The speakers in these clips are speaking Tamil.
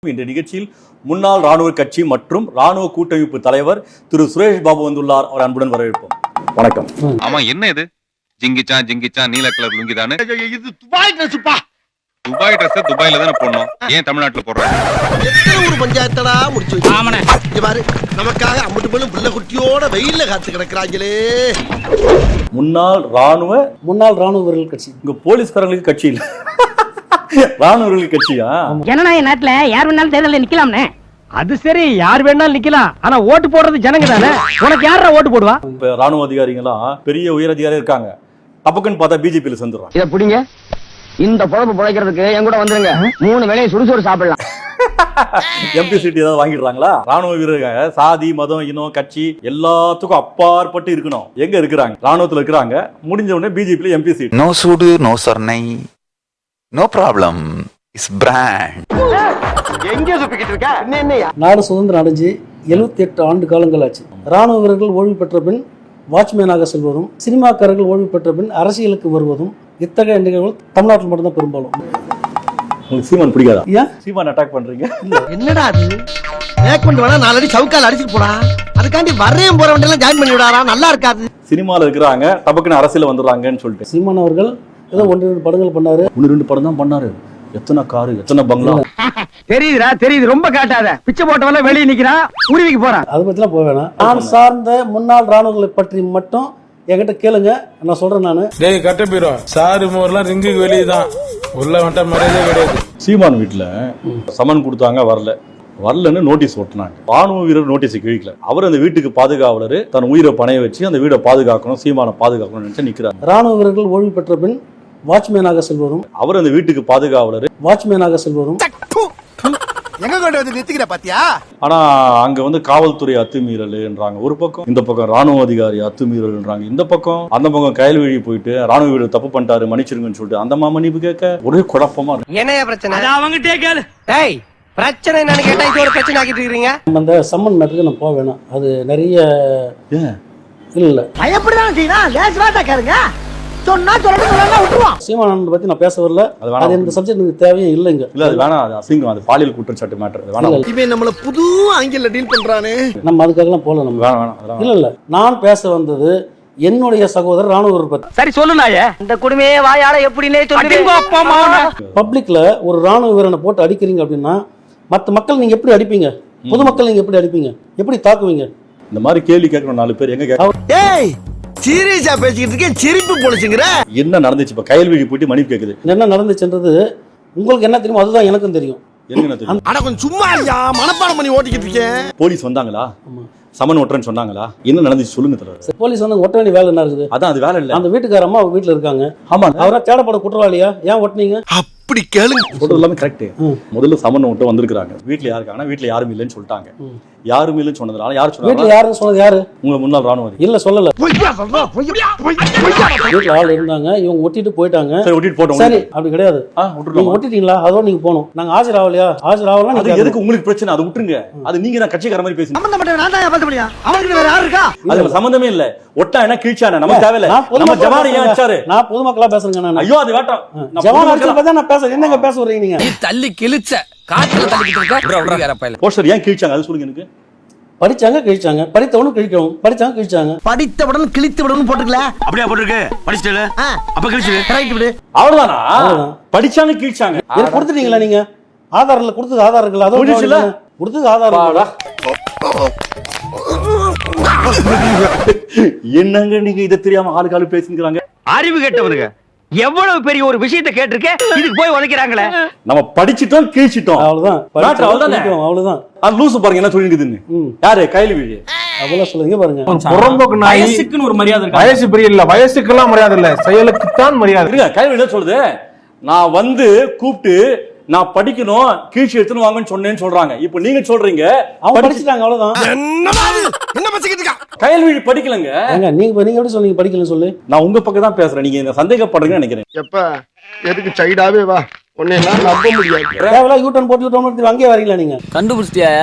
இந்த நிகழ்ச்சியில் முன்னாள் ராணுவ கட்சி மற்றும் ராணுவ கூட்டமைப்பு தலைவர் திரு சுரேஷ் பாபு வந்துள்ளார். அவர் அன்புடன் வரவேற்போம். வணக்கம். ஆமா, என்ன இது ஜிங்கிச்சா நீல கலர் லுங்கி தானே? இது துபாய் ட்ரெஸ்ப்பா. துபாய் ட்ரெஸ் துபாயில தானே போடணும், ஏன் தமிழ்நாட்டுல போடுறாங்க? எத்தனை ஒரு பஞ்சாயத்தடா முடிச்சு வச்சு. ஆமாண்ணே. இங்க பாரு, நமக்காக அம்பட்டு போலும் பிள்ளை குட்டியோட வெயில்ல காத்து கிடக்குறாங்களே. முன்னாள் ராணுவ வீரர்கள் கட்சி. இங்க போலீஸ்காரங்களுக்கு கட்சி இல்ல, ராணுவர்களுக்கு கட்சியா? ஜனநாயக நாட்டுல யார் வேணாலும் தேர்தலில் நிக்கலாம்னே. அது சரி, யார் வேணாலும் நிக்கலாம். ஆனா ஓட்டு போடுறது ஜனங்க தானே. உனக்கு யாரா ஓட்டு போடுவா? இப்ப ராணுவ அதிகாரிகளாம் பெரிய உயர் அதிகாரி இருக்காங்க, டப்புக்குன்னு பார்த்தா பிஜேபியில சேர்ந்துடுறாங்க. இத புடிங்க, இந்த பொழப்பு பிழைக்கிறதுக்கு என் கூட வந்துருங்க. 3 வேளையும் சுறுசுறு சாப்பிடலாம். எம்பி சீட் ஏதாவது வாங்கிடுறாங்களா? ராணுவ வீரர்கள் சாதி மதம் இனம் கட்சி எல்லாத்துக்கும் அப்பாற்பட்டு இருக்கணும். எங்க இருக்கிறாங்க? ராணுவத்துல இருக்கிறாங்க. முடிஞ்ச உடனே பிஜேபியில MP seat. No sudu, no sarnai, no problem. It's brand. எங்க சுப்பிக்கிட்டு இருக்க? என்னையா? நாடு சுதந்திரம் அடைஞ்சு 78 ஆண்டு காலங்கள் ஆச்சு. ராணுவ வீரர்கள் ஓய்வு பெற்ற பின் வாட்ச்மேனாக செல்வதும், சினிமாக்காரர்கள் ஓய்வு பெற்ற பின் அரசியலுக்கு வருவதும், இத்தகைய நிகழ்வுகள் தமிழ்நாட்டில் மட்டும்தான் பெரும்பாலும். உங்களுக்கு சீமான் பிடிக்காதா? ஏன் சீமான் அட்டாக் பண்றீங்க? என்னடா அது? மேற்கொண்டு வேணா 4 அடி சவுக்கால் அடிச்சுட்டு போடா. அதுக்காண்டி வரையும் போற வண்டியெல்லாம் ஜாயின் பண்ணி விடாரா? நல்லா இருக்காது. சினிமால இருக்கிறாங்க, டப்புக்குன்னு அரசியல் வந்துடுறாங்கன்னு சொல்லிட்டு சீமான் அவர்கள் ஏதோ 1-2 படங்கள் பண்ணாரு. 1-2 படம் தான் பண்ணாரு. எத்தனை காரு, எத்தனை பங்களா? தெரியுதுடா, தெரியுது. ரொம்ப காட்டாத. பிச்சை போட்டவெல்லாம் வெளியே நிக்கிறான், உருவிக்கு போறான். அதை பத்திலாம் போக வேணாம். நான் சார்ந்த முன்னாள் ராணுவங்களை பற்றி மட்டும் என்கிட்ட கேளுங்க, நான் சொல்றேன். நானு டேய் கட்ட போயிடும். சாரு மோர்லாம் ரிங்குக்கு வெளியே தான், உள்ள வந்துட்டா மரியாதையே கிடையாது. சீமான் வீட்டுல சமன் கொடுத்தாங்க, வரலன்னு நோட்டீஸ் ஓட்டினாங்க. ராணுவ வீரர் நோட்டீஸ் கிழிக்கல. அவர் அந்த வீட்டுக்கு பாதுகாவலர் தன் உயிரை பணைய வச்சு அந்த வீடை பாதுகாக்கணும், சீமானை பாதுகாக்கணும்னு நினைச்சு நிக்கிறாங்க. ராணுவ வீரர்கள் ஓய்வு பெற்ற பின் வாட்ச்மேனாக செல்வதும், அவர் அந்த வீட்டுக்கு பாதுகாவலர் வாட்ச்மேனாக செல்வதும். எங்க கொண்டு வந்து நிறுத்திக்கிற பாத்தியா? ஆனா அங்க வந்து காவல்துறை அத்துமீறல்ன்றாங்க ஒரு பக்கம், இந்த பக்கம் ராணுவ அதிகாரி அத்துமீறல்ன்றாங்க இந்த பக்கம், அந்த பக்கம் கயல்வழி போயிட்டு ராணுவ வீரர் தப்பு பண்ணிட்டாரு மன்னிச்சிருங்கன்னு சொல்லிட்டு அந்த மன்னிப்பு கேட்க ஒரே குழப்பமா இருக்கு. என்னையா பிரச்சனை? அவங்கிட்டே கேளு. டேய், பிரச்சனை என்னன்னு கேட்டா இது ஒரு பிரச்சனை ஆக்கிட்டு இருக்கீங்க. அந்த சம்மன் மேட்டருக்கு நான் போக வேணாம். அது நிறைய இல்ல. பயப்படலாம் செய்யணும். லேஸ் வாட்டா கேளுங்க. சொன்னா சொல்லணும் விட்டுருவான். சீமானந்த் பத்தி நான் பேச வரல. அது இந்த சப்ஜெக்ட் எனக்கு தேவையே இல்லைங்க. இல்ல அது வேணாம், அது அசிங்கம், அது பாலியல் குற்றச்சாட்டு மேட்டர். வேணாம். இவன் நம்மள புது ஆங்கில டீல் பண்றானே. நம்ம அதுக்காகலாம் போல. நம்ம வேணாம். இல்ல நான் பேச வந்தது என்னுடைய சகோதரர் ராணுவ வீரர் பத்தி. சரி சொல்லுனாயே. இந்த குடுமையே வாயால எப்படினே சொல்லுங்க. பப்ளிக்ல ஒரு ராணுவ வீரனை போட்டு அடிக்கிறீங்க அப்படின்னா மற்ற மக்கள் நீங்க எப்படி அடிப்பீங்க? பொதுமக்கள் நீங்க எப்படி அடிப்பீங்க? எப்படி தாக்குவீங்க? இந்த மாதிரி கேள்வி கேட்கணும் 4 பேர். எங்க கேட்க? டேய், சீரியஸா பேசிக்கிட்டு இருக்கேன், சிரிப்பு பொழிச்சுங்கற. என்ன நடந்துச்சு? இப்ப கயல்வழி போயிட்டு மன்னிப்பு கேக்குது. என்ன நடந்துச்சுன்றது உங்களுக்கு என்ன தெரியுமோ அதுதான் எனக்கும் தெரியும். என்ன தெரியும்? அட கொஞ்சம் சும்மா இருயா, மனப்பாடம் பண்ணி ஓட்டிக்கிட்டு இருக்கேன். போலீஸ் வந்தாங்களா? சமன் ஒட்டுறேன்னு சொன்னாங்களா? என்ன நடந்துச்சு சொல்லுங்க தலைவர். போலீஸ் வந்து ஒட்ட வேண்டிய வேலை என்ன இருக்குது? அதான் அது வேலை இல்ல. அந்த வீட்டுக்கார அம்மா வீட்டுல இருக்காங்க. ஆமா, அவரா தேடப்பட குற்றவாளியா? ஏன் ஒட்டினீங்க? அப்படி கேளுங்க. சொல்றது எல்லாமே கரெக்ட். முதல்ல சமன் ஒட்டு வந்திருக்காங்க. வீட்டுல யாரு இருக்காங்கன்னா வீட்டுல யாரும் இல்லைன்னு சொல்லிட்டாங்க. யாரும் இல்லைன்னு சொன்னதுனால யாரு சொன்னாங்க? வீட்டுல யாருன்னு சொன்னது யாரு? உங்க முன்னாள் ராணுவ இல்ல சொல்லல. வீட்டுல ஆள் இருந்தாங்க, இவங்க ஒட்டிட்டு போயிட்டாங்க. சரி, ஒட்டிட்டு போட்டோம். சரி, அப்படி கிடையாது. நீங்க ஒட்டிட்டீங்களா? அதோட நீங்க போகணும். நாங்க ஆஜராகலையா? ஆஜராகலாம். அது எதுக்கு உங்களுக்கு பிரச்சனை? அது விட்டுருங்க. அது நீங்க தான் கட்சிக்கார மாதிரி பேசுங்க. நான் தான் பேச முடியும். அவங்களுக்கு வேற யாரு இருக்கா? அதுல சம்பந்தமே இல்ல. ஒட்டா என்ன கீழ்ச்சானே நமக்கு தேவையில்ல. நம்ம ஜவான் ஏன் அடிச்சாரு? நான் பொதுமக்களா பேசுறேங்க. நான் ஐயோ அது வேட்டம். ஜவான் அடிச்சத பத்தி நான் பேசுறேன். என்னங்க பேச வரீங்க நீங்க? நீ தள்ளி கிழிச்ச காத்துல தள்ளிக்கிட்டு இருக்க. போஸ்டர் ஏன் கீழ்ச்சாங்க அது சொல்லுங்க எனக்கு. படிச்சாங்க கிழிச்சாங்க, படித்தவனும் கிழிக்கவும். படிச்சாங்க கிழிச்சாங்க. படித்தவுடன் கிழித்து விடணும் போட்டுக்கல. அப்படியே போட்டுருக்கு. படிச்சிட்டல அப்ப கழிச்சு ரைட் விடு. அவ்வளவுதானா? படிச்சாங்க கீழ்ச்சாங்க. எனக்கு கொடுத்துட்டீங்களா நீங்க? ஆதாரத்துல கொடுத்தது ஆதாரங்கள் அதோட முடிச்சுல கொடுத்தது ஆதாரம். என்னங்க நீங்க இத தெரியாம ஆளுக்காளு பேசிக்கிறாங்க? அறிவு கேட்டவனுங்க எவ்வளவு பெரிய ஒரு விஷயத்தை கேட்டிருக்க, இதுக்கு போய் உதைக்கிறாங்களே. நம்ம படிச்சிட்டோம் கீழ்ச்சிட்டோம். அவ்வளவுதான். அவ்வளவுதான். அது லூசு பாருங்க என்ன சொல்லிருக்குதுன்னு. யாரு? கைல்விழி. அவ்வளவு சொல்லுங்க பாருங்க. வயசுக்குன்னு ஒரு மரியாதை இருக்கு. வயசு பெரிய இல்ல, வயசுக்கெல்லாம் மரியாதை இல்ல, செயலுக்கு தான் மரியாதை இருக்கு. கைல்விழி என்ன சொல்லுது? நான் வந்து கூப்பிட்டு நான் படிக்கணும் கீழ்ச்சி எடுத்துன்னு வாங்கன்னு சொன்னேன்னு சொல்றாங்க. இப்போ நீங்க சொல்றீங்க அவங்க படிச்சிட்டாங்க. அவ்வளவுதான். என்ன பேசிக்கிட்டு இருக்கா? கைல்விழி படிக்கலங்க. நீங்க எப்படி சொன்னீங்க படிக்கலன்னு சொல்லி? நான் உங்க பக்கம் தான் பேசுறேன். நீங்க இந்த சந்தேகப்படுறீங்கன்னு நினைக்கிறேன். எப்ப எதுக்கு சைடாவே வா, ஒன்னேலாம் நம்ப முடியாது. தேவலா யூட்டன் போட்டு அங்கேயே வரீங்களா நீங்க? கண்டுபிடிச்சிட்டியா?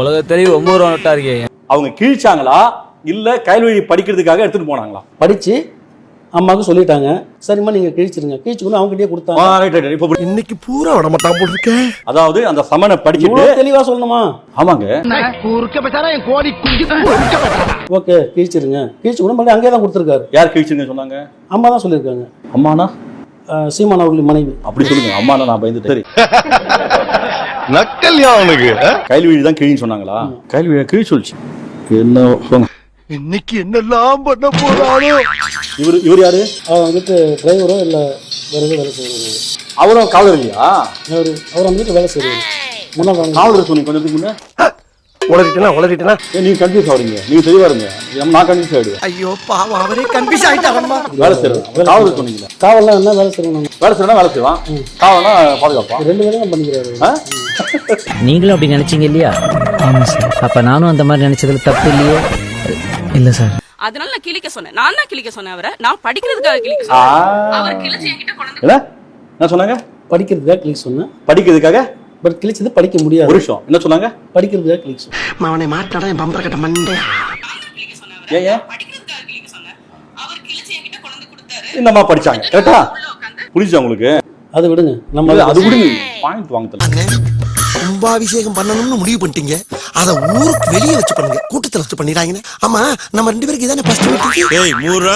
உலகத்திலேயே 9 நோட்டா இருக்கே. அவங்க கீழ்ச்சாங்களா இல்ல கைல்வழி படிக்கிறதுக்காக எடுத்துட்டு போனாங்களா? படிச்சு அம்மாவுக்கு சொல்லிட்டாங்க. சரிம்மா நீங்க கிழிச்சிருங்க. கிழிச்சுக்கணும் அவங்க கிட்டே கொடுத்தாங்க. ரைட் இப்போ இன்னைக்கு பூரா விட மாட்டான் போல இருக்க. அதாவது அந்த சமனை படிச்சுட்டு இவ்வளவு தெளிவா சொல்லணுமா? ஆமாங்க. குறுக்க பேசாரா என் கோடி குஞ்சு ஓகே கிழிச்சிருங்க. கிழிச்சுக்கணும் மறுபடியும் அங்கேயே தான் கொடுத்துருக்காரு. யார் கிழிச்சுங்க சொன்னாங்க? அம்மா தான் சொல்லியிருக்காங்க. அம்மானா சீமான் அவர்களின் மனைவி. அப்படி சொல்லுங்க. அம்மானா நான் பயந்துட்டேன். சரி, நக்கல்யா அவனுக்கு. கைல்வீழி தான் கிழின்னு சொன்னாங்களா? கைல்வீழ கிழி சொல்லிச்சு. என்ன சொல்லுங்க. இன்னைக்கு என்னெல்லாம் பண்ண போறானோ. இவர் யாரு? அவர் வந்துட்டு டிரைவரோ இல்லை வேற எதுவும் வேலை செய்வாரு. அவரும் காவலர் இல்லையா? அவர் வந்துட்டு வேலை செய்வாரு. முன்னாள் காவலர் சொன்னீங்க கொஞ்சம் முன்ன. உளறிட்டேனா நீங்க கன்ஃபியூஸ் ஆகுறீங்க. நீங்க தெளிவா இருங்க. நான் கன்ஃபியூஸ் ஆயிடுவேன். ஐயோ பாவம் அவரே கன்ஃபியூஸ் ஆயிட்டாரம்மா. வேலை செய்யறது காவலர் சொன்னீங்களா? காவல்லாம் என்ன வேலை செய்யணும்? வேலை செய்யறா வேலை செய்வான். காவல்னா பாதுகாப்பா. 2 வேலையும் பண்ணிக்கிறாரு. நீங்களும் அப்படி நினைச்சீங்க இல்லையா? ஆமா சார். அப்ப நானும் அந்த மாதிரி நினைச்சதுல தப்பு இல்லையே. இல்ல சார். அதனால நான் கிழிக்க சொன்னேன். நான் தான் கிழிக்க சொன்னேன் அவரை. நான் படிக்கிறதுக்காக கிழிக்க சொன்னேன். அவர் கிழிச்சு என்கிட்ட கொண்டு என்ன என்ன சொன்னாங்க? படிக்கிறதுக்காக கிளிக் சொன்னேன். படிக்கிறதுக்காக. பட் கிழிச்சது படிக்க முடியாது. ஒரு விஷயம் என்ன சொன்னாங்க? படிக்கிறதுக்காக கிளிக் சொன்னேன். அவனை மாட்டாடா என் பம்பர கட்ட மண்டே. கிழிக்க சொன்னேன். ஏன் படிக்கிறதுக்காக கிழிக்க சொன்னேன். அவர் கிழிச்சு என்கிட்ட கொண்டு கொடுத்தாரு. இந்த மாதிரி படிச்சாங்க. கரெக்டா? புரியுதா உங்களுக்கு? அது விடுங்க. நம்ம அது விடுங்க. பாயிண்ட் வாங்க தெரியல. கும்பாபிஷேகம் பண்ணணும்னு முடிவு பண்ணிட்டீங்க. அத ஊருக்கு வெளியே வச்சு பண்ணுங்க. கூட்டத்துல வச்சு பண்ணிடாங்கன்னு. ஆமா நம்ம 2 பேருக்கு இதானே ஃபர்ஸ்ட் மீட்டிங். ஏய் மூரா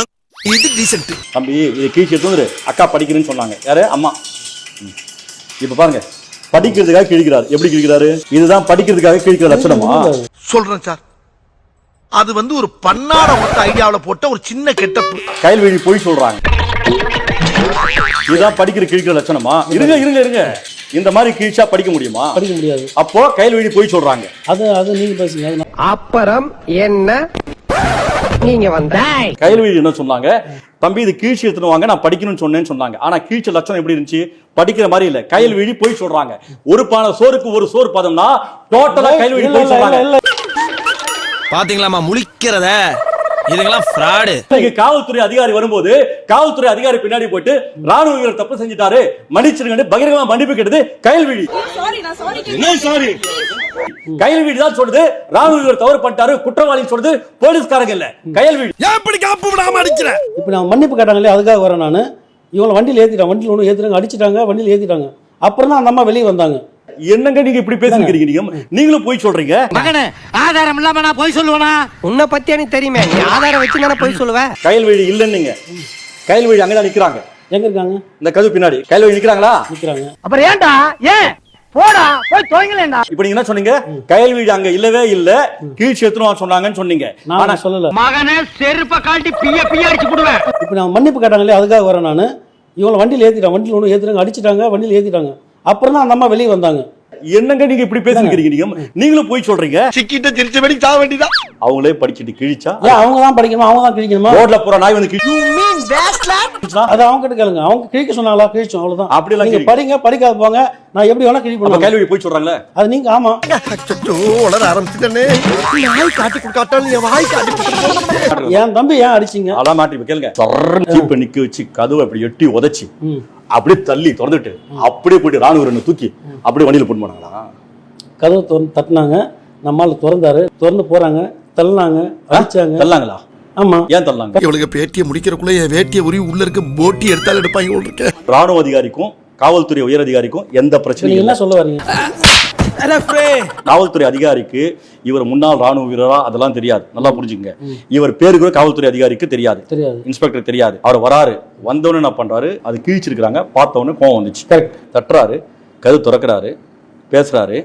இது டீசன்ட். தம்பி இது கீழ்ச்சி எடுத்து அக்கா படிக்கிறேன்னு சொன்னாங்க. யாரு? அம்மா. இப்ப பாருங்க படிக்கிறதுக்காக கிழிக்கிறாரு. எப்படி கிழிக்கிறாரு? இதுதான் படிக்கிறதுக்காக கிழிக்கிற லட்சணமா? சொல்றேன் சார். அது வந்து ஒரு பன்னாட மொத்த ஐடியாவுல போட்ட ஒரு சின்ன கெட்டப்பு. கைல்வெளி போய் சொல்றாங்க. இதுதான் படிக்கிற கிழிக்கிற லட்சணமா? இருங்க. இந்த மாதிரி கிழிச்சா படிக்க முடியுமா? படிக்க முடியாது. அப்போ கைல்வெளி போய் சொல்றாங்க. அது நீங்க பேசுங்க. அப்புறம் என்ன நீங்க வந்த கைல்வெளி என்ன சொன்னாங்க? தம்பி இது கீழ்ச்சி எடுத்துன்னு வாங்க நான் படிக்கணும்னு சொன்னேன்னு சொன்னாங்க. ஆனா கீழ்ச்சி லட்சணம் எப்படி இருந்துச்சு? படிக்கிற மாதிரி இல்ல. கைல்வெளி போய் சொல்றாங்க. ஒரு பானை சோறுக்கு ஒரு சோறு பதம்னா டோட்டலா கைல்வெளி போய் சொல்றாங்க. பாத்தீங்களாமா முழிக்கிறத. இதுங்கெல்லாம் ஃப்ராடு. காவல்துறை அதிகாரி வரும்போது காவல்துறை அதிகாரி பின்னாடி போயிட்டு ராணுவ வீரர் தப்பு செஞ்சிட்டாரு மன்னிச்சிருங்க பகிரங்கமா மன்னிப்பு கேட்டது கைல்வெளி. கைல்வெளி தான் சொல்லுது ராணுவ வீரர் தவறு பண்ணிட்டாரு குற்றவாளி சொல்லுது போலீஸ்காரங்க இல்ல கைல்வெளி. எப்படி காப்பு விடாம அடிக்கிற? இப்ப நான் மன்னிப்பு கேட்டாங்களே அதுக்காக வரேன். நான் இவங்களை வண்டியில் ஏத்திட்டாங்க. வண்டியில் ஒன்று ஏத்துறாங்க அடிச்சிட்டாங்க. வண்டியில் ஏத்திட்டாங்க. அப்புறம் தான் அந்த அம்மா வெளியே வந்தாங்க. என்னங்க நீங்க இப்படி பேசுறீங்க? நீங்களும் போய் சொல்றீங்க. மகனே ஆதாரம் இல்லாம நான் போய் சொல்லுவேனா? உன்னை பத்தி எனக்கு தெரியுமே. நீ ஆதாரம் வச்சு தானே போய் சொல்லுவ. கைல்வெளி இல்லன்னு கைல்வெளி அங்கதான் நிக்கிறாங்க. எங்க இருக்காங்க? இந்த கதவு பின்னாடி கைல்வெளி நிக்கிறாங்களா? நிக்கிறாங்க. அப்புறம் ஏன்டா? ஏன் போடா போய் தொலைங்களேன்டா. இப்ப நீங்க என்ன சொன்னீங்க? கைல்வெளி அங்க இல்லவே இல்ல கீழ்ச்சி எடுத்துன்னு சொன்னாங்கன்னு சொன்னீங்க. நான் சொல்லல. மகனே செருப்ப காட்டி பிய அடிச்சு போடுவேன். இப்ப நான் மன்னிப்பு கேட்டாங்களே அதுக்காக வரேன். நான் இவங்களை வண்டியில் ஏத்திட்டாங்க. வண்டியில் ஒன்று ஏத்துறாங்க அடிச்சிட்டாங்க. வண்டியில் ஏத்திட்டாங்க. அப்புறம் தான் அந்த அம்மா வெளியே வந்தாங்க. என்னங்க நீங்க இப்படி பேசுறீங்க? நீங்களும் போய் சொல்றீங்க. சிக்கிட்ட திருச்ச வெடி சாக வேண்டியதான். அவங்களே படிச்சிட்டு கிழிச்சா அவங்க தான் படிக்கணும். அவங்க தான் கிழிக்கணுமா? ரோட்ல போற நாய் வந்து அது அவங்க கிட்ட கேளுங்க. அவங்க கிழிக்க சொன்னாங்களா? கிழிச்சோம் அவ்வளவுதான். அப்படி எல்லாம் நீங்க படிங்க படிக்காத போங்க. நான் எப்படி வேணா கிழிக்க பண்ணுவேன். கைல்வெளி போய் சொல்றாங்களே அது நீங்க ஆமா. அச்சச்சோ உளர ஆரம்பிச்சிட்டனே. நாய் காட்டி கொடுக்காட்டாலும் நீ வாய் காட்டி கொடுத்துட்டு. என் தம்பி ஏன் அடிச்சீங்க? அதான் மாட்டி கேளுங்க. ஜீப்பை நிக்க வச்சு கதவை அப்படி எட்டி உதைச்சு அப்படியே தள்ளி திறந்துட்டு அப்படியே போயிட்டு ராணுவ தூக்கி அப்படியே வண்டியில போட்டு போனாங்களா? கதவு தட்டினாங்க. நம்மால திறந்தாரு. திறந்து போறாங்க. தள்ளினாங்க. அடிச்சாங்க. தள்ளாங்களா? ஆமா. ஏன் தள்ளாங்க? இவளுக்கு பேட்டியை முடிக்கிறக்குள்ள என் வேட்டியை உரி உள்ள இருக்க போட்டி எடுத்தாலும் எடுப்பாங்க இருக்கு. ராணுவ அதிகாரிக்கும் காவல்துறை உயர் அதிகாரிக்கும் எந்த பிரச்சனையும் என்ன சொல்ல வரீங்க? காவல்துறை அதிகாரிக்கு இவர் முன்னாள் ராணுவ வீரரா அதெல்லாம் தெரியாது. நல்லா புரிஞ்சுங்க. இவர் பேரு கூட காவல்துறை அதிகாரிக்கு தெரியாது. இன்ஸ்பெக்டர் தெரியாது. அவர் வராரு. வந்தவொன்னு என்ன பண்றாரு? அது கிழிச்சிருக்காங்க. பார்த்தவொன்னு கோவம் வந்துச்சு. தட்டுறாரு. கதவு திறக்கிறாரு. பேசுறாரு.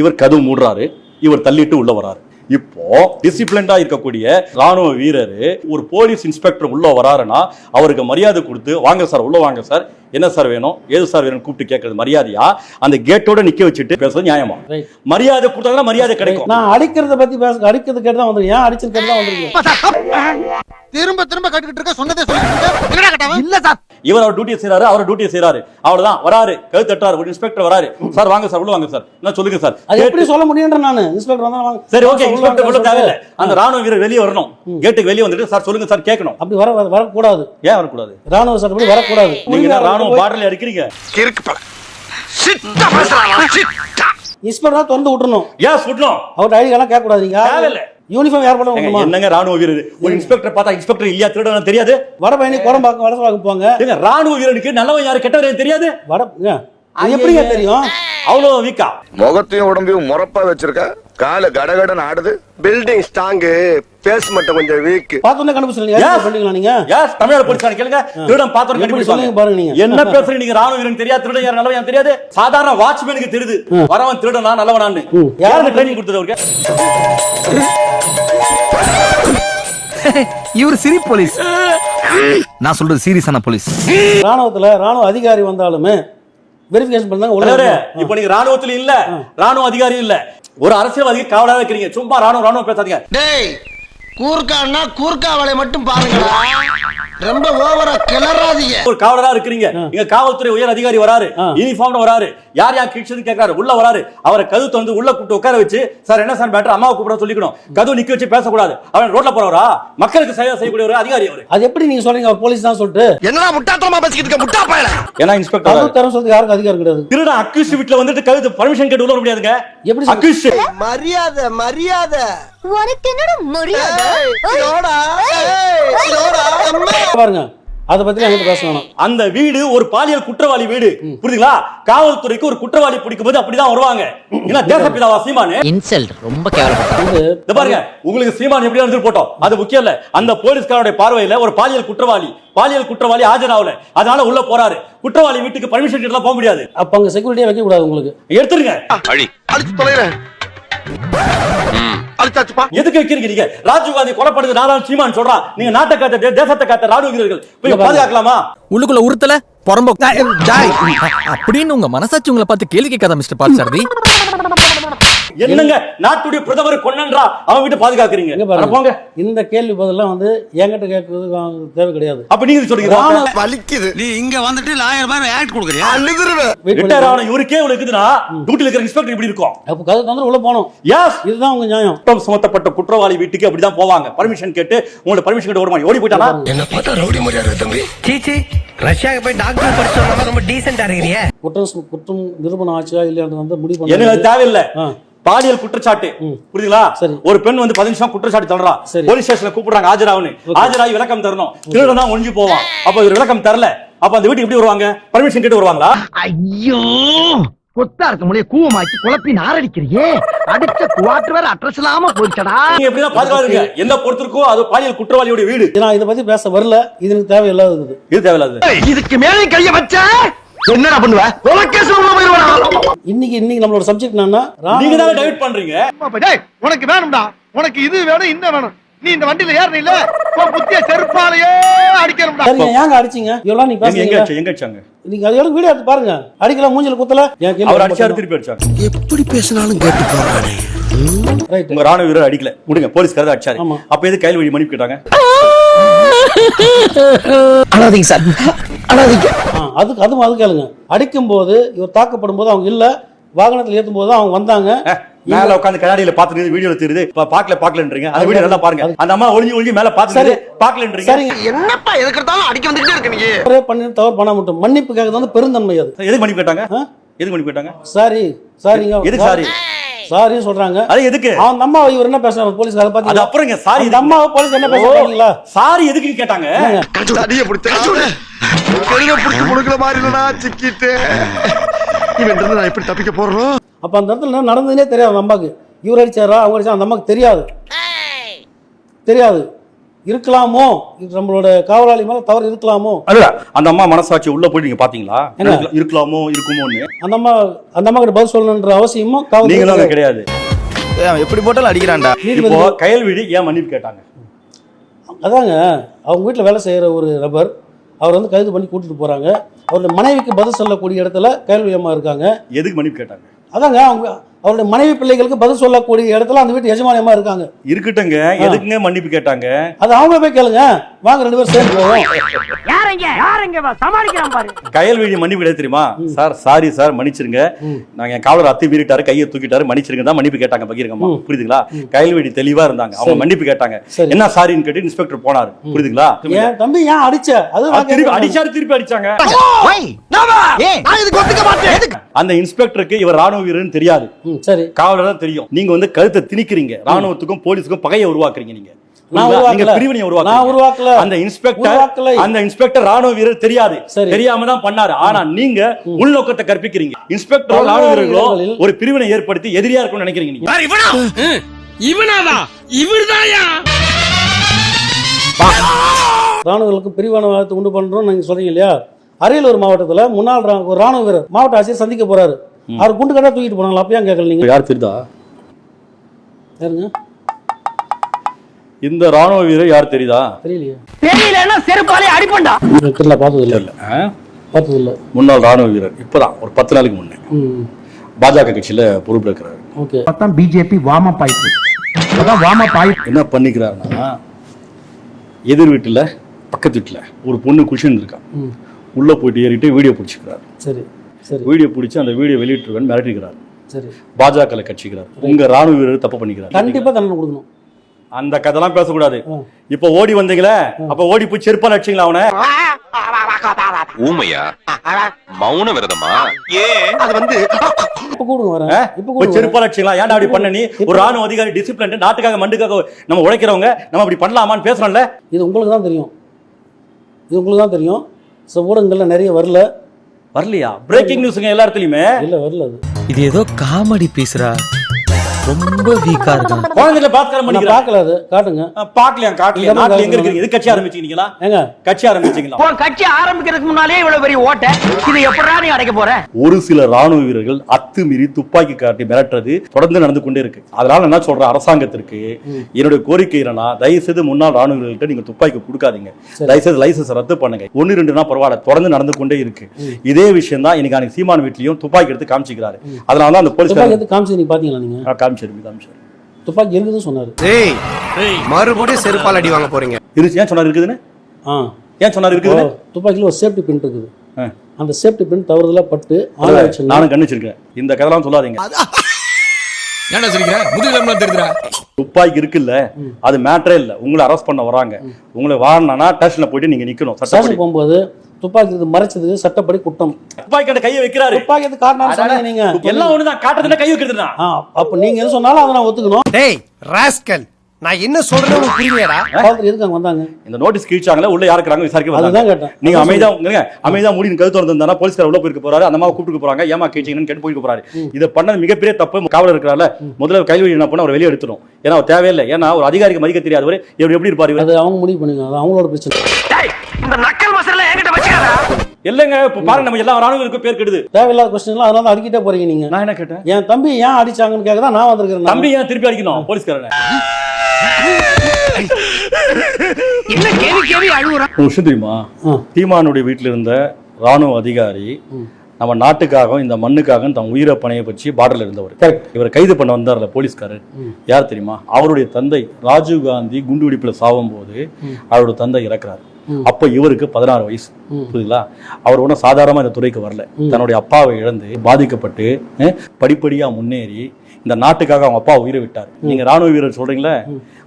இவர் கதவு மூடுறாரு. இவர் தள்ளிட்டு உள்ள வராரு. இப்போ டிசிப்ளின்டா இருக்கக்கூடிய ராணுவ வீரர் ஒரு போலீஸ் இன்ஸ்பெக்டர் உள்ள வராருன்னா அவருக்கு மரியாதை கொடுத்து வாங்க சார் உள்ள வாங்க சார் என்ன சார் வேணும் ஏது சார் வேணும் கூப்பிட்டு கேட்கறது மரியாதையா? அந்த கேட்டோட நிக்க வச்சுட்டு பேசுறது நியாயமா? மரியாதை கொடுத்தா மரியாதை கிடைக்கும். நான் அடிக்கிறத பத்தி பேச அடிக்கிறது கேட்டு தான் வந்துருக்கேன். ஏன் அடிச்சது கேட்டு தான் வந்துருக்கேன். திரும்ப திரும்ப கட்டிக்கிட்டு இருக்க சொன்னதே சொல்லிட்டு இல்ல சார். இவர் அவர் டியூட்டியை செய்யறாரு. அவர் டியூட்டியை செய்யறாரு. அவ்வளவுதான். வராரு. கழுத்து தட்டாரு. ஒரு இன்ஸ்பெக்டர் வராரு. சார் வாங்க சார் உள்ள வாங்க சார் என்ன சொல்லுங்க சார். அது எப்படி சொல்ல முடியும்ன்ற நானு இன்ஸ்பெக்டர் வந்தா வாங்க. சரி ஓகே இன்ஸ்பெக்டர் உள்ள தேவையில்ல. அந்த ராணுவ வீரர் வெளியே வரணும். கேட்டுக்கு வெளியே வந்துட்டு சார் சொல்லுங்க சார் கேட்கணும். அப்படி வரக்கூடாது. ஏன் வரக்கூடாது? ராணுவ சட்டப்படி வரக்கூடாது. நீங்க ராணுவ பார்டர்ல இருக்கிறீங்க. கிறுக்கு பல சிட்டா பேசுறாங்க. சிட்டா இன்ஸ்பெக்டர் திறந்து விட்டுறணும். ஏன் சுடணும்? அவர்ட்ட ஐடி கார்டு கேட்க கூடாது. நீங்க தேவையில்ல. யூனிஃபார்ம் யார் பண்ண முடியுமா? என்னங்க ராணுவ வீரர் ஒரு இன்ஸ்பெக்டர் பார்த்தா இன்ஸ்பெக்டர் இல்லையா திருடன் தெரியாது? வடபழனி கோடம்பாக்கம் வடசலாக்கு போங்க. ஏங்க ராணுவ வீரனுக்கு நல்லவன் யாரு கெட்டவன் தெரியாது? அது எப்படிங்க தெரியும்? அவ்வளவு வீக்கா? முகத்தையும் உடம்பையும் முறப்பா வச்சிருக்க, கால கடகடன் ஆடுது, பில்டிங் ஸ்ட்ராங்கு, பேஸ் மட்டும் கொஞ்சம் வீக். பார்த்தோன்னே கண்டுபிடிச்சீங்க பண்ணீங்களா நீங்க? எஸ், தமிழ்நாடு போலீஸ் கேளுங்க. திருடன் பார்த்தோன்னே கண்டுபிடிச்சீங்க பாருங்க நீங்க. என்ன பேசுறீங்க நீங்க? ராணுவ வீரன் தெரியாது, திருடன் யார் நல்லவன் யார் தெரியாது? சாதாரண வாட்ச்மேனுக்கு தெரியுது வரவன் திருடனா நல்லவனான்னு. யாருக்கு ட்ரைனிங் கொடுத்தது அவருக்கு? இவர் சிரி போலீஸ், நான் சொல்றது சீரியஸான போலீஸ். ராணுவத்துல ராணுவ அதிகாரி வந்தாலுமே வெரிஃபிகேஷன் பண்ணாங்க. இப்போ நீங்க ராணுவத்துல இல்ல, ராணுவ அதிகாரி இல்ல, ஒரு அரசியல்வாதி காவலாக இருக்கிறீங்க. சும்மா ராணுவம் பேசாதீங்க. டேய், கூர்க்கான்னா கூர்க்கா வேலை மட்டும் பாருங்கடா, ரொம்ப ஓவரா கிளறாதீங்க. ஒரு காவலரா இருக்கிறீங்க, இங்க காவல்துறை உயர் அதிகாரி வராரு, யூனிஃபார்ம்ல வராரு, யார் யார் கிழிச்சது கேட்கறாரு, உள்ள வராரு, அவரை கதவு வந்து உள்ள கூப்பிட்டு உட்கார வச்சு, சார் என்ன சார் மேட்டர், அம்மாவை கூப்பிட சொல்லிக்கணும். கதவு நிக்க வச்சு பேசக்கூடாது. அவன் ரோட்ல போறவரா, மக்களுக்கு சேவை செய்யக்கூடிய ஒரு அதிகாரி அவரு. அது எப்படி நீங்க சொல்றீங்க அவர் போலீஸ் தான் சொல்லிட்டு? என்னடா முட்டாத்தனமா பேசிக்கிட்டு இருக்க முட்டா பயல? ஏன்னா இன்ஸ்பெக்டர் கதவு தர சொல்றது யாருக்கு அதிகாரம் கிடையாது. திருட அக்யூஸ்ட் வீட்ல வந்துட்டு கழுத்து பர்மிஷன் கேட்டு உள்ள வர முடியாதுங்க. எப்படி அக்யூஸ்ட் மரியாதை மரியாதை உனக்கு என்னடா மரியாதை? பாருங்க, அத பத்தி என்கிட்ட பேச வேணாம். அந்த வீடு ஒரு பாலியல் குற்றவாளி வீடு, புரியுதுங்களா? காவல்துறைக்கு ஒரு குற்றவாளி பிடிக்கும் போது அப்படிதான் வருவாங்க. ஏன்னா தேசப்பிதாவா சீமான் இன்சல்ட் ரொம்ப கேவலப்பட்டது. இந்த பாருங்க, உங்களுக்கு சீமான் எப்படி வந்து போட்டோம் அது முக்கியம் இல்ல. அந்த போலீஸ்காரோட பார்வையில ஒரு பாலியல் குற்றவாளி ஆஜராகல, அதனால உள்ள போறாரு. குற்றவாளி வீட்டுக்கு பர்மிஷன் கேட்டா போக முடியாது. அப்ப அங்க செக்யூரிட்டியா வைக்க கூடாது. உங்களுக்கு எடுத்துருங்க. அடிச்சு தொலைறேன். எதுக்கு வைக்கிறீங்க நீங்க? ராஜீவ்காந்தி கொலைப்படுது நானும் சீமான் சொல்றான். நீங்க நாட்டை காத்த தேசத்தை காத்த ராணுவ வீரர்கள் போய் பாதுகாக்கலாமா? உள்ளுக்குள்ள உறுத்தல பொறம்போ அப்படின்னு உங்க மனசாட்சி உங்களை பார்த்து கேள்வி கேட்காத மிஸ்டர் பால்சாரதி. என்னங்க நாட்டுடைய பிரதமர் கொன்னன்றா அவன் வீட்டு பாதுகாக்கிறீங்க? போங்க. இந்த கேள்வி பதிலாம் வந்து என்கிட்ட கேட்கறது தேவை கிடையாது. அப்ப நீங்க சொல்றீங்க வலிக்குது. நீ இங்க வந்துட்டு 1000 ரூபாய் ஆட் கொடுக்கறியா? அழுதுருவே. ரிட்டையர் ஆன இவருக்கே உங்களுக்கு இருக்குதுன்னா டியூட்டில இருக்கிற இன்ஸ்பெக்டர் இப்படி இருக்கும். அப்ப கதை தந்து உள்ள போணும். எஸ், இதுதான் உங்க நியாயம். குற்றம் சுமத்தப்பட்ட குற்றவாளி வீட்டுக்கு அப்படிதான் போவாங்க. பர்மிஷன் கேட்டு உங்களோட பர்மிஷன் கேட்டு வருமா? ஓடி போயிட்டானா? என்ன பார்த்தா ரவுடி மாதிரியா இருக்கு தம்பி. சீச்சி, ரஷ்யாக்கு போய் டாக்டர் படிச்சவங்க ரொம்ப டீசென்ட்டா இருக்கீங்க. குற்றம் நிரூபணம் ஆச்சா இல்லையான்னு வந்து முடிவு பண்ண எனக்கு தேவையில்லை. பாலியல் குற்றச்சாட்டு, புரியுதுங்களா? ஒரு பெண் வந்து 15 நிமிஷம் குற்றச்சாட்டு தள்ளுறா, போலீஸ் ஸ்டேஷன்ல கூப்பிடுறாங்க, ஆஜராகி விளக்கம் தரணும். திருடன் தான் ஒழிஞ்சு போவான். அப்ப இவர் விளக்கம் தரல, அப்ப அந்த வீட்டுக்கு எப்படி வருவாங்க? பர்மிஷன் கேட்டு வருவாங்களா? ஐயோ, கொத்தா இருக்க முடிய கூவமாக்கி குழப்பி நாரடிக்கிறியே. அடிச்ச குவாட்டர் வேற அட்ரஸ் இல்லாம போயிட்டடா. நீங்க எப்படிதான் பாதுகாக்கிறீங்க? எந்த பொறுத்திருக்கோ அது பாலியல் குற்றவாளியோட வீடு. நான் இதை பத்தி பேச வரல. இதுக்கு தேவையில்லாதது. இது தேவையில்லாது. இதுக்கு மேலே கைய வச்ச என்னடா பண்ணுவ? உனக்கே சொல்ல போயிடுவாடா. இன்னைக்கு நம்மளோட சப்ஜெக்ட் என்னன்னா, நீங்க தான் டைவர்ட் பண்றீங்க. டேய், உனக்கு வேணும்டா, உனக்கு இது வேணும் இன்ன வேணும். நீ இந்த வண்டியில ஏறன இல்ல, புத்திய செருப்பாலையே அடிக்கறடா. சரிங்க, ஏங்க அடிச்சீங்க? இதெல்லாம் நீ பேசுறீங்க. எங்க அடிச்சாங்க? நீங்க அதோட வீடியோ எடுத்து பாருங்க. அடிக்கல மூஞ்சில குத்தல. அவர் அடிச்சாரு, திருப்பி அடிச்சாங்க. எப்படி பேசினாலும் கேட்டு போறானே. ரைட். உங்க ராணுவ வீரர் அடிக்கல, விடுங்க, போலீஸ்காரர் அடிச்சாரு. அப்ப எது கையில் வழி மன்னிப்பு கேட்டாங்க? அழாதீங்க சார், அழாதீங்க. அது கேளுங்க. அடிக்கும் போது இவர் தாக்கப்படும் போது அவங்க இல்ல, வாகனத்தில் ஏத்தும் போது அவங்க வந்தாங்க. மேல உட்கார்ந்து கண்ணாடியில பாத்துட்டு வீடியோ தெரியுது, பாக்கலன்றீங்க. அந்த வீடியோ நல்லா பாருங்க. அந்த அம்மா ஒளிஞ்சு மேல பாத்துட்டு பாக்கலன்றீங்க. என்னப்பா எதுக்கறதாலும் அடிக்க வந்துட்டே இருக்க நீங்க? ஒரே பண்ணி தவறு பண்ண மட்டும் மன்னிப்பு கேக்குறது வந்து பெருந்தன்மை. அது எதுக்கு மன்னிப்பு கேட்டாங்க? எதுக்கு மன்னிப்பு கேட்டாங்க? சாரிங்க. எதுக்கு சாரி? சாரி சொல்றாங்க. அது எதுக்கு? அவன் அம்மா இவர் என்ன பேசுறாங்க போலீஸ்கார பாத்தீங்க? அது அப்புறங்க சாரி. அந்த அம்மா போலீஸ் என்ன பேசுறாங்களா? சாரி எதுக்கு கேட்டாங்க? அடிய புடிச்சு கழுத புடிச்சு முடுக்குற மாதிரி இல்லடா சிக்கிட்டு. இவன் இருந்து நான் எப்படி தப்பிக்க போறோம்? அப்ப அந்த இடத்துல நடந்ததுனே தெரியாது அந்த அம்மாக்கு. இவர் அடிச்சாரா அவங்க அடிச்சா அந்த அம்மாக்கு தெரியாது. இருக்கலாமோ, நம்மளோட காவலாளி மேல தவறு இருக்கலாமோ. அந்த அம்மா மனசாட்சி உள்ள போய் நீங்க பாத்தீங்களா? இருக்கலாமோ இருக்குமோன்னு அந்த அம்மா கிட்ட பதில் சொல்லணும்ன்ற அவசியமும் நீங்களும் கிடையாது. எப்படி போட்டாலும் அடிக்கிறான்டா. இப்போ கயல்விழி ஏன் மன்னிப்பு கேட்டாங்க? அதாங்க, அவங்க வீட்டுல வேலை செய்யற ஒரு நபர் அவர் வந்து கைது பண்ணி கூட்டிட்டு போறாங்க. அவருடைய மனைவிக்கு பதில் சொல்லக்கூடிய இடத்துல கயல்விழி அம்மா இருக்காங்க. எதுக்கு மன்னிப்பு கேட்டாங்க? அதாங்க, அவங்க அவருடைய மனைவி பிள்ளைகளுக்கு பதில் சொல்லக்கூடிய இடத்துல அந்த வீட்டு எஜமானியமா இருக்காங்க. இருக்கட்டுங்க, எதுக்குங்க மன்னிப்பு கேட்டாங்க? அது அவங்க போய் கேளுங்க. வாங்க 2 பேரும் சேர்ந்து போவோம். யாரங்க சமாளிக்கலாம் பாரு. கயல்விழி மன்னிப்பு கிடையாது தெரியுமா? சார் சாரி சார், மன்னிச்சிருங்க, நாங்க என் காவலர் அத்தி மீறிட்டாரு, கையை தூக்கிட்டாரு, மன்னிச்சிருங்க தான் மன்னிப்பு கேட்டாங்க. பகிரங்கமா, புரியுதுங்களா? கயல்விழி தெளிவா இருந்தாங்க. அவங்க மன்னிப்பு கேட்டாங்க. என்ன சாரின்னு கேட்டு இன்ஸ்பெக்டர் போனாரு, புரியுதுங்களா? ஏன் தம்பி ஏன் அடிச்ச? அது திருப்பி அடிச்சாரு, திருப்பி அடிச்சாங்க. அந்த இன்ஸ்பெக்டருக்கு இவர் ராணுவ வீரர்னு தெரியாது, சரி, காவலர் தான் தெரியும். நீங்க வந்து கருத்தை திணிக்கிறீங்க, ராணுவத்துக்கும் போலீஸுக்கும் பகையை உருவாக்குறீங்க. நீங்க பிரிவினை உருவாக்கல. அந்த இன்ஸ்பெக்டர் ராணுவ வீரர் தெரியாது, தெரியாம தான் பண்ணாரு. ஆனா நீங்க உள்நோக்கத்தை கற்பிக்கிறீங்க. இன்ஸ்பெக்டர் ராணுவ வீரர்களோ ஒரு பிரிவினை ஏற்படுத்தி எதிரியா இருக்கும்னு நினைக்கிறீங்க நீங்க. ராணுவர்களுக்கு பிரிவினைவாதத்தை உண்டு பண்றோம் நீங்க சொல்றீங்க இல்லையா? அரியலூர் மாவட்டத்துல முன்னாள் ஒரு ராணுவ வீரர் மாவட்ட ஆட்சியர் சந்திக்க போறாரு. அவர் குண்டு கட்டா தூக்கிட்டு போனாங்களா? அப்பயா கேட்கல நீங்க? யார் தெரியுதா? யாருங்க இந்த ராணுவ வீரர்? யார் தெரியுதா? தெரியலையே. தெரியலன்னா செருப்பாலே அடிப்பண்டா. தெரியல, பார்த்தது இல்ல. முன்னாள் ராணுவ வீரர் இப்பதான் ஒரு 10 நாளைக்கு முன்னே பாஜக கட்சியில பொறுப்பு இருக்கிறாரு. ஓகே. பிஜேபி வாம பாய்ப்பு. அதான் வாம பாய் என்ன பண்ணிக்கிறாருன்னா, எதிர் வீட்டுல பக்கத்து வீட்டுல ஒரு பொண்ணு குஷன் இருக்கா, உள்ள போயிட்டு ஏறிட்டு வீடியோ பிடிச்சிக்கிறாரு. சரி சரி. வீடியோ பிடிச்சி அந்த வீடியோ வெளியிட்டு மிரட்டிக்கிறாரு. சரி. பாஜக கட்சிக்கிறார். உங்க ராணுவ வீரர் தப்பு பண்ணிக்கிறார், கண்டிப்பா தண்டனை கொடுக்கணும். அந்த கதைலாம் பேசக்கூடாது. இப்ப ஓடி வந்தீங்களே, அப்ப ஓடி போய் செருப்பால் அடிச்சீங்களா அவனை? ஊமையா? மௌன விரதமா? அது வந்து இப்ப கூடுங்க வரேன். இப்ப செருப்பால் அடிச்சீங்களா? ஏன்டா அப்படி பண்ண? நீ ஒரு ராணுவ அதிகாரி, டிசிப்ளின், நாட்டுக்காக மண்டுக்காக நம்ம உழைக்கிறவங்க, நம்ம அப்படி பண்ணலாமான்னு பேசுறோம்ல. இது உங்களுக்கு தான் தெரியும், இது உங்களுக்கு தான் தெரியும். ஊடகங்கள்ல நிறைய வரலையா? பிரேக்கிங் நியூஸ்ங்க எல்லா இடத்துலயுமே. இல்ல வரல. இது ஏதோ காமெடி பீஸ்ரா, ரொம்ப வீக்கா இருக்கு. குழந்தைகளை பாத்காரம் பண்ணிக்கலாம். பார்க்கல, அது காட்டுங்க. பார்க்கலையா? காட்டலையா? நாட்டுல எங்க இருக்கீங்க? இது கட்சி ஆரம்பிச்சீங்களா? ஏங்க கட்சி ஆரம்பிச்சீங்களா? உன் கட்சி ஆரம்பிக்கிறதுக்கு முன்னாலே இவ்வளவு பெரிய ஓட்ட, இது எப்படா நீ அடைக்க போற? ஒரு சில ராணுவ வீரர்கள் அத்துமீறி துப்பாக்கி காட்டி மிரட்டுறது தொடர்ந்து நடந்து கொண்டே இருக்கு. அதனால என்ன சொல்ற, அரசாங்கத்திற்கு என்னுடைய கோரிக்கை என்னன்னா, தயவு செய்து முன்னாள் ராணுவ வீரர்கள்ட்ட நீங்க துப்பாக்கி கொடுக்காதீங்க. தயவு செய்து லைசன்ஸ் ரத்து பண்ணுங்க. 1-2 பரவாயில்ல, தொடர்ந்து நடந்து கொண்டே இருக்கு. இதே விஷயம் தான் இன்னைக்கு சீமான் வீட்லயும் துப்பாக்கி எடுத்து காமிச்சிக்கிறாரு. அதனாலதான் அந்த போலீஸ் காமிச்சு நீங்க பாத்தீங்களா? நீங்க துப்பாக்கி இருக்குதுன்னு சொன்னாரு. மறுபடியும் செருப்பால் அடி வாங்க போறீங்க. ஏன் சொன்னாரு இருக்குதுன்னு? ஏன் சொன்னாரு இருக்குது? துப்பாக்கில ஒரு சேஃப்டி பின் இருக்குது. அந்த சேஃப்டி பின் தவறுதலா பட்டு நானும் கண்ணிச்சிருக்கேன். இந்த கதைலாம் சொல்லாதீங்க. துப்பாக்கி இருக்குல்ல, அது மேட்டரே இல்ல. உங்களை அரெஸ்ட் பண்ண வராங்க, உங்களை வாரனா ஸ்டேஷன்ல போயிட்டு நீங்க நிக்கணும். ஸ்டேஷன் போகும்போது துப்பாக்கி மறைச்சது சட்டப்படி குற்றம். துப்பாக்கி கையை வைக்கிறாரு. துப்பாக்கி காட்டினாரு நீங்க. எல்லாம் ஒண்ணுதான், காட்டுறதுல கை வைக்கிறதுதான். அப்ப நீங்க எது சொன்னாலும் அதை நான் ஒத்துக்கணும். டேய் ராஸ்கல், நான் என்ன சொல்றேன்னு உங்களுக்கு புரியலையாடா? எதுக்கு அங்க வந்தாங்க? இந்த நோட்டீஸ் கிழிச்சாங்களே, உள்ள யார் இருக்காங்க விசாரிக்க வந்தாங்க. அதுதான் கேட்டேன். நீங்க அமைதியா மூடி கழுத்து வந்திருந்தா போலீஸ்கார உள்ள போயிருக்க போறாரு. அந்த மாதிரி கூப்பிட்டு போறாங்க, ஏமா கிழிச்சீங்கன்னு கேட்டு போயிருக்க போறாரு. இதை பண்ணது மிகப்பெரிய தப்பு. காவலர் இருக்கிறால முதல்ல கைவழி என்ன பண்ண அவர் வெளியே எடுத்துடும். ஏன்னா அவர் தேவையில்லை. ஏன்னா ஒரு அதிகாரிக்கு மதிக்க தெரியாதவர் எப்படி இருப்பாரு? அது அவங்க முடிவு பண்ணுங்க, அது அவங்களோட பிரச்சனை. இந்த நக்கல் மசாலா என்கிட்ட வச்சுக்காதா? இல்லங்க, இப்ப பாருங்க, நம்ம எல்லா ராணுவருக்கு பேர் கெடுது. தேவையில்லாத கொஸ்டின் அதனால தான் அடிக்கிட்டே போறீங்க நீங்க. நான் என்ன கேட்டேன்? என் தம்பி ஏன் அடிச்சாங்கன்னு கேட்க தான் நான் வந்திருக்கேன். தம்பி ஏன் திருப்பி அடிக்கணும் போலீஸ்காரனை? என்ன கேவி அழுகுறான்? ஒரு விஷயம் தெரியுமா? சீமானுடைய வீட்டில் இருந்த ராணுவ அதிகாரி நம்ம நாட்டுக்காகவும் இந்த மண்ணுக்காகவும் தன் உயிரை பணைய பற்றி பார்டர்ல இருந்தவர். இவர் கைது பண்ண வந்தார்ல போலீஸ்காரர், யார் தெரியுமா? அவருடைய தந்தை ராஜீவ் காந்தி குண்டு வெடிப்புல சாவும் போது அவருடைய தந்தை இறக்குறாரு. அப்போ இவருக்கு 16 வயசு. புரியுதுங்களா? அவர் ஒன்றும் சாதாரணமா இந்த துறைக்கு வரல. தன்னுடைய அப்பாவை இழந்து பாதிக்கப்பட்டு படிப்படியா முன்னேறி இந்த நாட்டுக்காக அவங்க அப்பா உயிரை விட்டார். நீங்க ராணுவ வீரர் சொல்றீங்களே,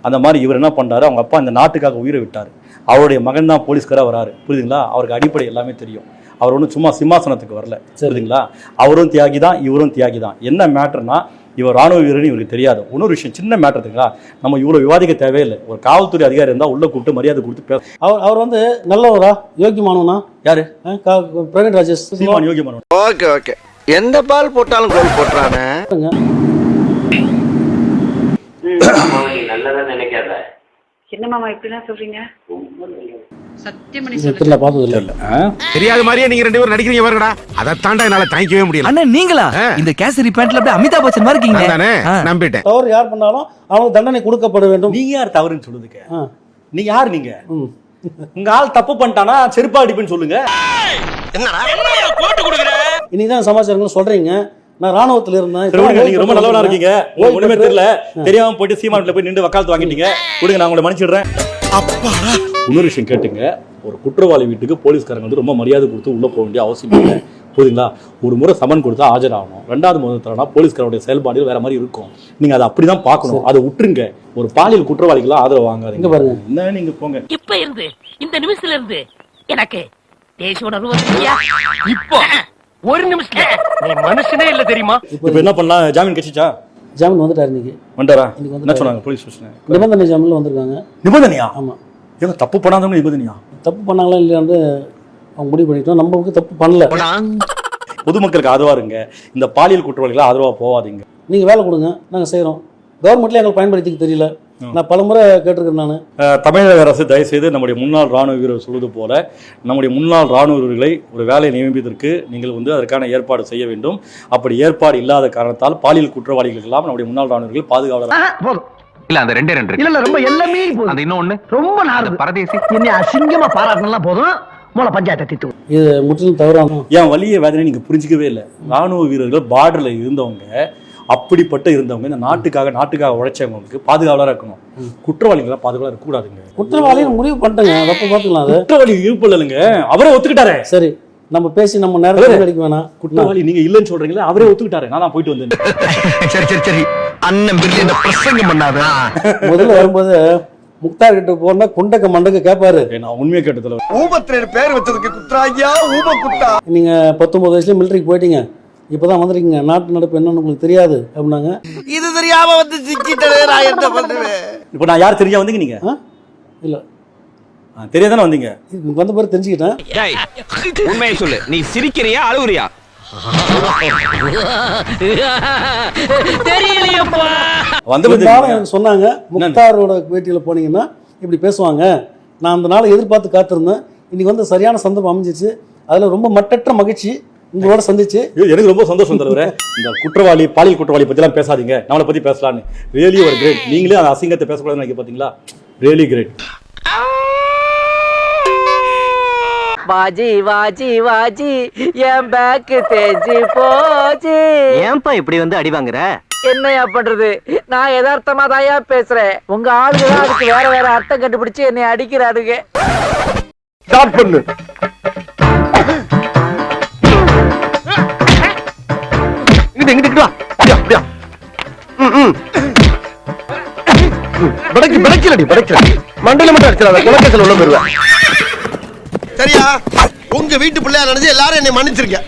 அந்த மாதிரி இவர் என்ன பண்றாரு, அவங்க அப்பா இந்த நாட்டுக்காக உயிரை விட்டார். அவருடைய மகன் தான் போலீஸ்காரா வராரு. புரியுதுங்களா? அவருக்கு அடிப்படை எல்லாமே தெரியும். அவர் ஒன்றும் சும்மா சிம்மாசனத்துக்கு வரல. புரியுதுங்களா? அவரும் தியாகி தான், இவரும் தியாகி தான். என்ன மேட்டர்னா, இவர் ராணுவ வீரர்னு இவருக்கு தெரியாது. இன்னொரு விஷயம், சின்ன மேட்டர் இருக்குங்களா, நம்ம இவ்வளவு விவாதிக்க தேவையில்லை. ஒரு காவல்துறை அதிகாரி இருந்தா உள்ள கூப்பிட்டு மரியாதை கொடுத்து பேச. அவர் வந்து நல்லவரா, யோகியமானவனா? யாரு? பிரவீன் ராஜேஷ். சீமான் யோகியமானவன். ஓகே ஓகே, எந்த பால் போட்டாலும் கோல் போட்டுறானே. நல்லதா நினைக்காத. என்ன மாமா இப்படிலாம் சொல்றீங்க? சத்தியமணி தெரியாத மாதிரியே நீங்க 2 பேரும் நடிக்கிறீங்க பாருங்கடா. அதை தாண்டா என்னால தாங்கிக்கவே முடியல. அண்ணா நீங்களா இந்த கேசரி பேண்ட்ல அப்படியே அமிதாப் பச்சன் மாதிரி இருக்கீங்க. நானே நம்பிட்டேன். தவறு யார் பண்ணாலும் அவங்களுக்கு தண்டனை கொடுக்கப்பட வேண்டும். நீங்க யார் தவறுன்னு சொல்லுதுக்கு? நீ யார்? நீங்க உங்க ஆள் தப்பு பண்ணிட்டானா செருப்பா அடிப்புன்னு சொல்லுங்க. என்னடா போட்டு கொடுக்குற? இன்னைக்குதான் சமாச்சாரங்கள் சொல்றீங்க. நான் ராணுவத்துல இருந்தேன். நீங்க ரொம்ப நல்லவனா இருக்கீங்க. ஒண்ணுமே தெரியல, தெரியாம போயிட்டு சீமான்ல போய் நின்று வக்காலத்து வாங்கிட்டீங்க. கொடுங்க, நான் உங்களை மன்னிச்சிடுறேன். இன்னொரு விஷயம் கேட்டுங்க, ஒரு குற்றவாளி வீட்டுக்கு போலீஸ்காரங்க வந்து ரொம்ப மரியாதை கொடுத்து உள்ள போக வேண்டிய அவசியம் இல்லை. புரியுதுங்களா? ஒரு முறை சமன் கொடுத்தா ஆஜராகணும். 2வது முறை தரனா போலீஸ்காரோட செயல்பாடு வேற மாதிரி இருக்கும். நீங்க அதை அப்படிதான் பார்க்கணும். அதை விட்டுருங்க. ஒரு பாலியல் குற்றவாளிகளாம் ஆதரவு வாங்காதீங்க. பாருங்க, என்ன நீங்க போங்க. இப்ப இருந்து இந்த நிமிஷத்துல இருந்து எனக்கு தேசிய உணர்வு வந்துருக்கியா? இப்போ ஒரு நிமிஷம் நீ மனுஷனே இல்ல தெரியுமா? இப்போ என்ன பண்ணலாம்? ஜாமீன் கிடைச்சிச்சா? ஜாமீன் வந்துட்டார் இன்னைக்கு. வந்துட்டாரா? இன்னைக்கு என்ன சொன்னாங்க போலீஸ் ஸ்டேஷன்? நிபந்தனை ஜாமீன்ல வந்திருக்காங்க. நிபந்தனையா? ஆமா. ஏங்க தப்பு பண்ணாதவங்க நிபந்தனையா? தப்பு பண்ணாங்களா இல்லையான்னு அவங்க முடிவு பண்ணிட்டோம். நம்ம பக்கம் தப்பு பண்ணல. பொதுமக்களுக்கு ஆதரவா இருங்க. இந்த பாலியல் குற்றவாளிகளை ஆதரவா போவாதீங்க. நீங்க வேலை கொடுங்க, நாங்க செய்யறோம். கவர்மெண்ட்ல எங்களுக்கு பயன்படுத்திக்க தெரியல. நான் பலமுறை கேட்டிருக்கேன். நான் தமிழக அரசு தயவுசெய்து நம்முடைய முன்னாள் ராணுவ வீரர் சொல்வது போல நம்முடைய முன்னாள் ராணுவ வீரர்களை ஒரு வேலையை நியமிப்பதற்கு நீங்கள் வந்து அதற்கான ஏற்பாடு செய்ய வேண்டும். அப்படி ஏற்பாடு இல்லாத காரணத்தால் பாலியல் குற்றவாளிகள் எல்லாம் நம்முடைய முன்னாள் ராணுவர்கள் பாதுகாவலர். போதும். இல்ல அந்த ரெண்டே ரெண்டு இல்ல ரொம்ப எல்லாமே போதும். அந்த இன்னொன்னு ரொம்ப நாடு பரதேசி என்னை அசிங்கமா பாராட்டினா போதும். மூல பஞ்சாயத்தை திட்டு. இது முற்றிலும் தவறான. என் வலிய வேதனை நீங்க புரிஞ்சிக்கவே இல்லை. ராணுவ வீரர்கள் பார்டர்ல இருந்தவங்க, அப்படிப்பட்ட இருந்தவங்க, இந்த நாட்டுக்காக உழைச்சவங்களுக்கு பாதுகாவலராக இருக்கணும். குற்றவாளிகளாம் பாதுகாவலர் இருக்கக்கூடாதுங்க. குற்றவாளி முடிவு பண்ணிட்டேங்க. அப்ப பாத்துக்கலாம். அது குற்றவாளி இருப்பில்லைங்க, அவரே ஒத்துக்கிட்டாரே. சரி, நம்ம பேசி நம்ம நேரத்தில் அடிக்க வேணாம். குற்றவாளி நீங்க இல்லைன்னு சொல்றீங்களா? அவரே ஒத்துக்கிட்டாரு. நான் போயிட்டு வந்தேன். சரி அண்ணன் பிரியாணி பிரசங்கம் பண்ணாத. முதல்ல வரும்போது முக்தார் கிட்ட போனா குண்டக்க மண்டக்க கேட்பாரு. நான் உண்மையை கேட்டதுல ஊபத்திரர் பேர் வச்சதுக்கு குற்றாயா ஊப குட்டா. நீங்க 19 வயசுல மிலிட்டரிக்கு போயிட்டீங்க, இப்பதான் வந்திருக்கீங்க, நாட்டு நடப்பு என்னன்னு உங்களுக்கு தெரியாது அப்படின்னாங்க. இது தெரியாம வந்து சிக்கிட்டே நான் என்ன பண்ணுவேன்? இப்போ நான் யார் தெரியா வந்தீங்க? நீங்க இல்ல தெரியாதானே வந்தீங்க? வந்த பிறகு தெரிஞ்சுக்கிட்டேன். உண்மையை சொல்லு, நீ சிரிக்கிறியா அழுவுறியா? எனக்கு சொன்னாங்க, முக்தாரோட பேட்டியில போனீங்கன்னா இப்படி பேசுவாங்க. நான் அந்த நாளை எதிர்பார்த்து காத்திருந்தேன். இன்னைக்கு வந்து சரியான சந்தர்ப்பம் அமைஞ்சிச்சு. அதுல ரொம்ப மட்டற்ற மகிழ்ச்சி உங்களோட சந்திச்சு. எனக்கு ரொம்ப சந்தோஷம் தலைவரே. இந்த குற்றவாளி, பாலியல் குற்றவாளி பத்தி எல்லாம் பேசாதீங்க, நம்மளை பத்தி பேசலான்னு. ரியலி ஒரு கிரேட். நீங்களே அந்த அசிங்கத்தை பேசக்கூடாதுன்னு நினைக்க பாத்தீங்களா? Really great. வாஜி வாஜி வாஜி என் பேக்கு தேஞ்சு போச்சு. ஏன்பா இப்படி வந்து அடி வாங்குற? என்னையா பண்றது, நான் யதார்த்தமா தாயா பேசுறேன். உங்க ஆளுங்க அதுக்கு வேற வேற அர்த்தம் கண்டுபிடிச்சு என்னை அடிக்கிறாருங்க. ஸ்டார்ட் பண்ணு. இங்கிட்டு வா. அப்படியா படைக்கலடி மண்டல மட்டும் அடிச்சிடாத, குலக்கேசல் உள்ள போயிருவேன். சரியா? உங்க வீட்டு பிள்ளையா நினைச்சு எல்லாரும் என்னை மன்னிச்சிருக்க.